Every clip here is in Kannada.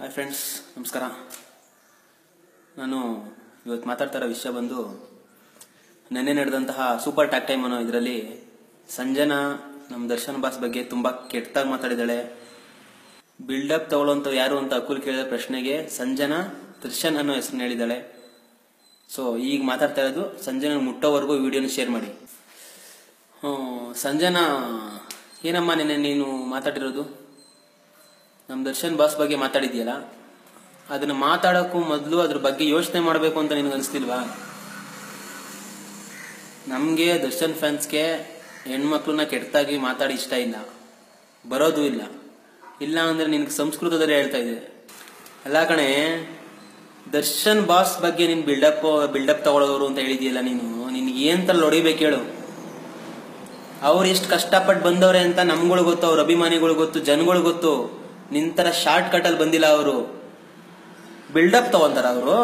ಹಾಯ್ ಫ್ರೆಂಡ್ಸ್, ನಮಸ್ಕಾರ. ನಾನು ಇವತ್ತು ಮಾತಾಡ್ತಾ ಇರೋ ವಿಷಯ ಬಂದು ನೆನ್ನೆ ನಡೆದಂತಹ ಸೂಪರ್ ಟ್ಯಾಗ್ ಟೈಮ್ ಅನ್ನೋ ಇದರಲ್ಲಿ ಸಂಜನಾ ನಮ್ಮ ದರ್ಶನ್ ಬಾಸ್ ಬಗ್ಗೆ ತುಂಬ ಕೆಟ್ಟದಾಗಿ ಮಾತಾಡಿದ್ದಾಳೆ. ಬಿಲ್ಡಪ್ ತಗೊಳ್ಳೋಂಥ ಯಾರು ಅಂತ ಅಕುಲ್ ಕೇಳಿದ ಪ್ರಶ್ನೆಗೆ ಸಂಜನಾ ದರ್ಶನ್ ಅನ್ನೋ ಹೆಸರನ್ನ ಹೇಳಿದ್ದಾಳೆ. ಸೊ ಈಗ ಮಾತಾಡ್ತಾ ಇರೋದು ಸಂಜನಾ ಮುಟ್ಟೋವರೆಗೂ ವಿಡಿಯೋನ ಶೇರ್ ಮಾಡಿ. ಸಂಜನಾ, ಏನಮ್ಮ ನೆನ್ನೆ ನೀನು ಮಾತಾಡಿರೋದು ನಮ್ಮ ದರ್ಶನ್ ಬಾಸ್ ಬಗ್ಗೆ ಮಾತಾಡಿದ್ಯಲ್ಲ, ಅದನ್ನ ಮಾತಾಡೋಕ್ಕೂ ಮೊದಲು ಅದ್ರ ಬಗ್ಗೆ ಯೋಚನೆ ಮಾಡಬೇಕು ಅಂತ ನಿನಗೆ ಅನಿಸ್ತಿಲ್ವಾ? ನಮಗೆ ದರ್ಶನ್ ಫ್ಯಾನ್ಸ್ಗೆ ಹೆಣ್ಮಕ್ಳನ್ನ ಕೆಟ್ಟದಾಗಿ ಮಾತಾಡಿ ಇಷ್ಟ ಇಲ್ಲ, ಬರೋದು ಇಲ್ಲ. ಇಲ್ಲ ಅಂದ್ರೆ ನಿನಗೆ ಸಂಸ್ಕೃತದಲ್ಲಿ ಹೇಳ್ತಾ ಇದೆ. ಅಲ್ಲ ಕಣೆ, ದರ್ಶನ್ ಬಾಸ್ ಬಗ್ಗೆ ನೀನು ಬಿಲ್ಡಪ್ ತಗೊಳ್ಳೋರು ಅಂತ ಹೇಳಿದ್ಯಲ್ಲ, ನಿನ್ಗೆ ಏನ್ ತರ ಹೊಡಿಬೇಕು ಹೇಳು? ಅವ್ರು ಎಷ್ಟು ಕಷ್ಟಪಟ್ಟು ಬಂದವ್ರೆ ಅಂತ ನಮ್ಗಳು ಗೊತ್ತು, ಅವ್ರ ಅಭಿಮಾನಿಗಳು ಗೊತ್ತು, ಜನಗಳು ಗೊತ್ತು. ನಿಂತರ ಶಾರ್ಟ್ ಕಟ್ ಅಲ್ಲಿ ಬಂದಿಲ್ಲ. ಅವರು ಬಿಲ್ಡಪ್ ತಗೊಂತಾರ. ಅವರು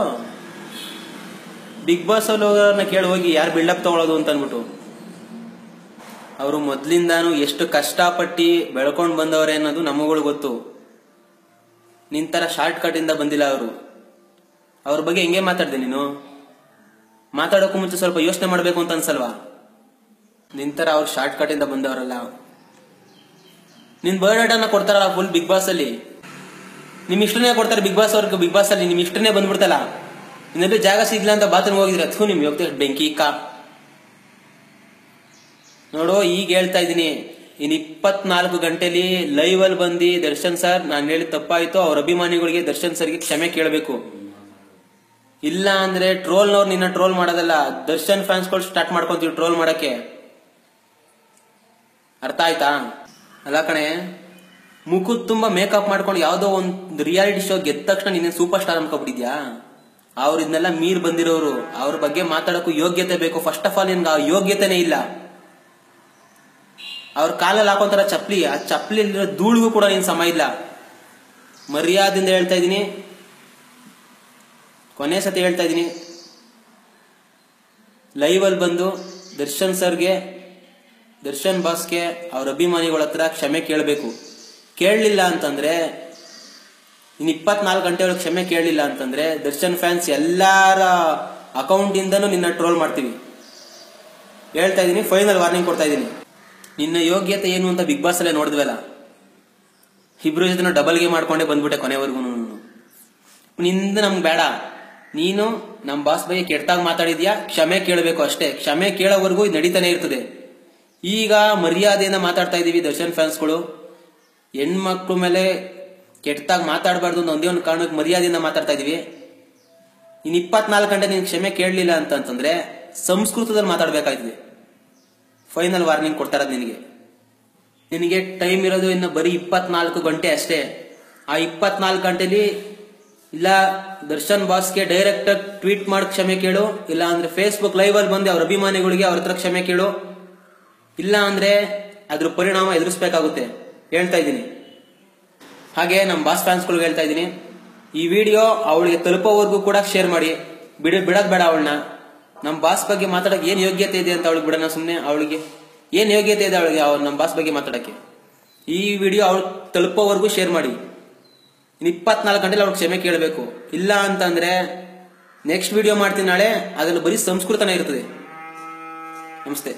ಬಿಗ್ ಬಾಸ್ ಅವ್ರನ್ನ ಕೇಳಿ ಹೋಗಿ ಯಾರು ಬಿಲ್ಡಪ್ ತಗೊಳ್ಳೋದು ಅಂತ ಅನ್ಬಿಟ್ಟು. ಅವರು ಮೊದ್ಲಿಂದಾನು ಎಷ್ಟು ಕಷ್ಟಪಟ್ಟು ಬೆಳ್ಕೊಂಡು ಬಂದವ್ರೆ ಅನ್ನೋದು ನಮಗಳು ಗೊತ್ತು. ನಿಂತರ ಶಾರ್ಟ್ ಕಟ್ ಇಂದ ಬಂದಿಲ್ಲ ಅವರು. ಅವ್ರ ಬಗ್ಗೆ ಹೆಂಗೆ ಮಾತಾಡ್ದೆ ನೀನು? ಮಾತಾಡೋಕ್ಕೂ ಮುಂಚೆ ಸ್ವಲ್ಪ ಯೋಚನೆ ಮಾಡ್ಬೇಕು ಅಂತ ಅನ್ಸಲ್ವಾ? ನಿಂತರ ಅವ್ರು ಶಾರ್ಟ್ ಕಟ್ ಇಂದ ಬಂದವರಲ್ಲ. ನಿನ್ ಬಯೋಡಾಟಾನ ಕೊಡ್ತಾರಲ್ಲ ಫುಲ್ ಬಿಗ್ ಬಾಸ್ ಅಲ್ಲಿ, ನಿಮ್ ಇಷ್ಟನೇ ಕೊಡ್ತಾರೆ. ಬಿಗ್ ಬಾಸ್ ಅವ್ರಿಗೆ ಬಿಗ್ ಬಾಸ್ ಅಲ್ಲಿ ನಿಮ್ ಇಷ್ಟನೇ ಬಂದ್ಬಿಡ್ತಲ್ಲ. ಇನ್ನೆಲ್ಲೂ ಜಾಗ ಸಿಗ್ಲ ಅಂತ ಬಾತ್ರೂಮ್ ಹೋಗಿದ್ರೆ ಅಥ್ೂ ನಿಮ್ ಹೋಗ್ತಾ ಬೆಂಕಿ ಇಕ್ಕ ನೋಡು. ಈಗ ಹೇಳ್ತಾ ಇದೀನಿ, ಇನ್ 24 ಗಂಟೆಲಿ ಲೈವ್ ಅಲ್ಲಿ ಬಂದು ದರ್ಶನ್ ಸರ್ ನಾನು ಹೇಳಿ ತಪ್ಪಾಯ್ತು, ಅವ್ರ ಅಭಿಮಾನಿಗಳಿಗೆ ದರ್ಶನ್ ಸರ್ಗೆ ಕ್ಷಮೆ ಕೇಳಬೇಕು. ಇಲ್ಲ ಅಂದ್ರೆ ಟ್ರೋಲ್ನವ್ರು ನಿನ್ನ ಟ್ರೋಲ್ ಮಾಡೋದಲ್ಲ, ದರ್ಶನ್ ಫ್ಯಾನ್ಸ್ಗಳು ಸ್ಟಾರ್ಟ್ ಮಾಡ್ಕೊಂತೀವಿ ಟ್ರೋಲ್ ಮಾಡಕ್ಕೆ. ಅರ್ಥ ಆಯ್ತಾ? ಅಲ್ಲ ಕಣೆ, ಮುಖದ ತುಂಬಾ ಮೇಕಪ್ ಮಾಡ್ಕೊಂಡು ಯಾವ್ದೋ ಒಂದು ರಿಯಾಲಿಟಿ ಶೋ ಗೆದ್ದ ತಕ್ಷಣ ನೀನು ಸೂಪರ್ ಸ್ಟಾರ್ ಅನ್ಕೊಬಿಟ್ಟಿದ್ಯಾ? ಅವ್ರು ಇದನ್ನೆಲ್ಲ ಮೀರ್ ಬಂದಿರೋರು. ಅವ್ರ ಬಗ್ಗೆ ಮಾತಾಡೋಕ್ಕೂ ಯೋಗ್ಯತೆ ಬೇಕು. ಫಸ್ಟ್ ಆಫ್ ಆಲ್ ನಿನ್ಗೆ ಆ ಯೋಗ್ಯತೆನೇ ಇಲ್ಲ. ಅವ್ರ ಕಾಲಲ್ಲಿ ಹಾಕೋತಾರ ಚಪ್ಲಿ, ಆ ಚಪ್ಲಿ ಧೂಳಿಗೂ ಕೂಡ ನಿನ್ ಸಮ ಇಲ್ಲ. ಮರ್ಯಾದಿಂದ ಹೇಳ್ತಾ ಇದೀನಿ, ಕೊನೆ ಸತಿ ಹೇಳ್ತಾ ಇದೀನಿ, ಲೈವ್ ಅಲ್ಲಿ ಬಂದು ದರ್ಶನ್ ಸರ್ಗೆ, ದರ್ಶನ್ ಬಾಸ್ಗೆ, ಅವ್ರ ಅಭಿಮಾನಿಗಳ ಹತ್ರ ಕ್ಷಮೆ ಕೇಳಬೇಕು. ಕೇಳಲಿಲ್ಲ ಅಂತಂದ್ರೆ, ಇನ್ 24 ಗಂಟೆ ಒಳಗೆ ಕ್ಷಮೆ ಕೇಳಲಿಲ್ಲ ಅಂತಂದ್ರೆ ದರ್ಶನ್ ಫ್ಯಾನ್ಸ್ ಎಲ್ಲಾರ ಅಕೌಂಟ್ ಇಂದನೂ ನಿನ್ನ ಟ್ರೋಲ್ ಮಾಡ್ತೀವಿ. ಹೇಳ್ತಾ ಇದೀನಿ, ಫೈನಲ್ ವಾರ್ನಿಂಗ್ ಕೊಡ್ತಾ ಇದೀನಿ. ನಿನ್ನ ಯೋಗ್ಯತೆ ಏನು ಅಂತ ಬಿಗ್ ಬಾಸ್ ಅಲ್ಲೇ ನೋಡಿದ್ವಲ್ಲ. ಇಬ್ರು ಜೊತೆ ಡಬಲ್ ಗೇಮ್ ಮಾಡ್ಕೊಂಡೇ ಬಂದ್ಬಿಟ್ಟೆ ಕೊನೆವರೆಗೂ. ನಿಂದ ನಮ್ಗೆ ಬೇಡ. ನೀನು ನಮ್ಮ ಬಾಸ್ ಬಗ್ಗೆ ಕೆಟ್ಟದಾಗಿ ಮಾತಾಡಿದ್ಯಾ, ಕ್ಷಮೆ ಕೇಳಬೇಕು ಅಷ್ಟೇ. ಕ್ಷಮೆ ಕೇಳೋವರೆಗೂ ಇದು ನಡೀತಾನೆ ಇರ್ತದೆ. ಈಗ ಮರ್ಯಾದೆಯಿಂದ ಮಾತಾಡ್ತಾ ಇದೀವಿ. ದರ್ಶನ್ ಫ್ಯಾನ್ಸ್ಗಳು ಹೆಣ್ಮಕ್ಳ ಮೇಲೆ ಕೆಟ್ಟದಾಗಿ ಮಾತಾಡಬಾರ್ದು ಅನ್ನೋ ಒಂದೇ ಒಂದು ಕಾರಣಕ್ಕೆ ಮರ್ಯಾದೆಯಿಂದ ಮಾತಾಡ್ತಾ ಇದೀವಿ. ಇನ್ 24 ಗಂಟೆ ನೀನು ಕ್ಷಮೆ ಕೇಳಲಿಲ್ಲ ಅಂತಂದ್ರೆ ಸಂಸ್ಕೃತದಲ್ಲಿ ಮಾತಾಡ್ಬೇಕಾಯ್ತದೆ. ಫೈನಲ್ ವಾರ್ನಿಂಗ್ ಕೊಡ್ತಾ ಇರೋದು ನಿನಗೆ ಟೈಮ್ ಇರೋದು ಇನ್ನು ಬರೀ 24 ಗಂಟೆ ಅಷ್ಟೇ. ಆ 24 ಗಂಟೆಲಿ ಇಲ್ಲ ದರ್ಶನ್ ಬಾಸ್ಗೆ ಡೈರೆಕ್ಟ್ ಆಗಿ ಟ್ವೀಟ್ ಮಾಡಿ ಕ್ಷಮೆ ಕೇಳು, ಇಲ್ಲ ಅಂದ್ರೆ ಫೇಸ್ಬುಕ್ ಲೈವ್ ಅಲ್ಲಿ ಬಂದು ಅವ್ರ ಅಭಿಮಾನಿಗಳಿಗೆ ಅವ್ರ ಹತ್ರ ಕ್ಷಮೆ ಕೇಳು. ಇಲ್ಲ ಅಂದ್ರೆ ಅದ್ರ ಪರಿಣಾಮ ಎದುರಿಸಬೇಕಾಗುತ್ತೆ. ಹೇಳ್ತಾ ಇದ್ದೀನಿ. ಹಾಗೆ ನಮ್ಮ ಬಾಸ್ ಫ್ಯಾನ್ಸ್ಗಳಿಗೆ ಹೇಳ್ತಾ ಇದ್ದೀನಿ, ಈ ವಿಡಿಯೋ ಅವಳಿಗೆ ತಲುಪೋವರೆಗೂ ಕೂಡ ಶೇರ್ ಮಾಡಿ. ಬಿಡೋದ್ ಬೇಡ ಅವಳನ್ನ. ನಮ್ಮ ಬಾಸ್ ಬಗ್ಗೆ ಮಾತಾಡಕ್ಕೆ ಏನ್ ಯೋಗ್ಯತೆ ಇದೆ ಅಂತ ಅವಳಿಗೆ ಬಿಡೋಣ ಸುಮ್ಮನೆ. ಅವಳಿಗೆ ಏನ್ ಯೋಗ್ಯತೆ ಇದೆ ಅವಳಿಗೆ ನಮ್ಮ ಬಾಸ್ ಬಗ್ಗೆ ಮಾತಾಡಕ್ಕೆ? ಈ ವಿಡಿಯೋ ಅವಳು ತಲುಪೋವರೆಗೂ ಶೇರ್ ಮಾಡಿ. ಇನ್ನು 24 ಗಂಟೆಲಿ ಅವಳು ಕ್ಷಮೆ ಕೇಳಬೇಕು. ಇಲ್ಲ ಅಂತಂದ್ರೆ ನೆಕ್ಸ್ಟ್ ವಿಡಿಯೋ ಮಾಡ್ತೀನಿ ನಾಳೆ, ಅದ್ರಲ್ಲಿ ಬರೀ ಸಂಸ್ಕೃತನೇ ಇರ್ತದೆ. ನಮಸ್ತೆ.